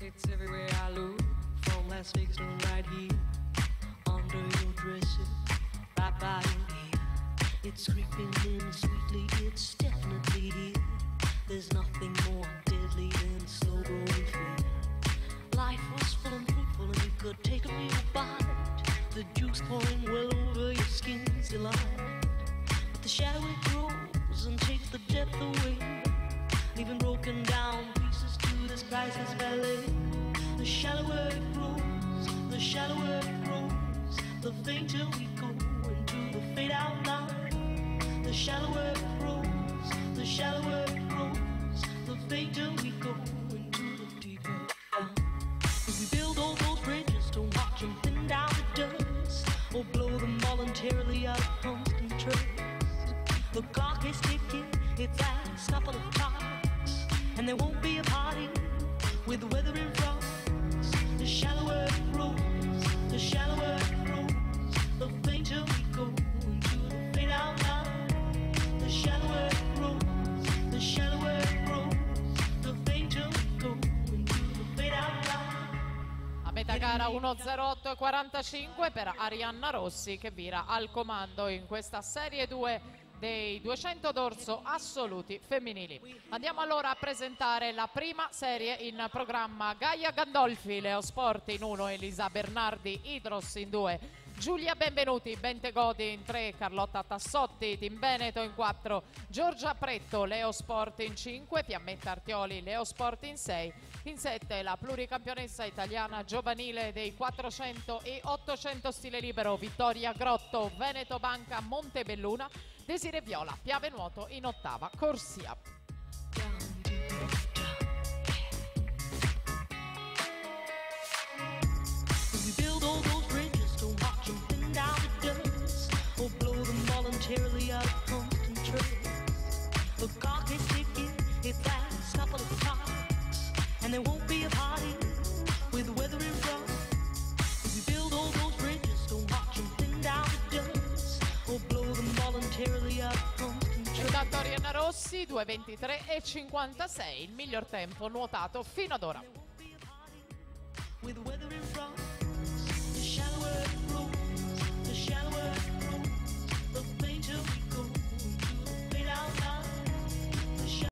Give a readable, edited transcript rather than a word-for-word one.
It's everywhere I look, from Las Vegas to right here, under your dresser, right by your ear. It's creeping in sweetly, it's definitely here. There's nothing more deadly than slow growing fear. Life was full and fruitful and you could take a real bite. The juice pouring well over your skin's delight. But the shadow it grows and takes the depth away, leaving broken down pieces to this priceless ballet. The shallower it grows, the shallower it grows, the fainter we go into the fade out line. The shallower it grows, the shallower it grows, the fainter we go into the deeper down. If we build all those bridges to watch them thin down to dust, or blow them voluntarily out of constant trust, the clock is ticking, it's last couple of clocks, and there won't be a party with the weather in front. The shallower it grows, the shallower it grows, the fainter we go into the fade out line. The shallower it grows, the shallower it grows, the fainter we go into the fade out line. A metà gara 1:08:45 per Arianna Rossi, che vira al comando in questa Serie 2 dei 200 d'orso assoluti femminili. Andiamo allora a presentare la prima serie in programma. Gaia Gandolfi, Leo Sport in 1, Elisa Bernardi, Idros in 2, Giulia Benvenuti, Bentegodi in 3, Carlotta Tassotti, Team Veneto in 4, Giorgia Pretto, Leo Sport in 5, Fiammetta Artioli, Leo Sport in 6, in 7 la pluricampionessa italiana giovanile dei 400 e 800 stile libero, Vittoria Grotto, Veneto Banca Montebelluna, Desire Viola, Piave Nuoto in 8ª corsia. Or blow them voluntarily out of constant trust. The clock is ticking, it lasts a couple of clocks, and there won't be a party with the weather in front. If we build all those bridges, don't watch them thin down to dust, or blow them voluntarily out of constant trust. Intanto Arianna Rossi 2:23:56, il miglior tempo nuotato fino ad ora.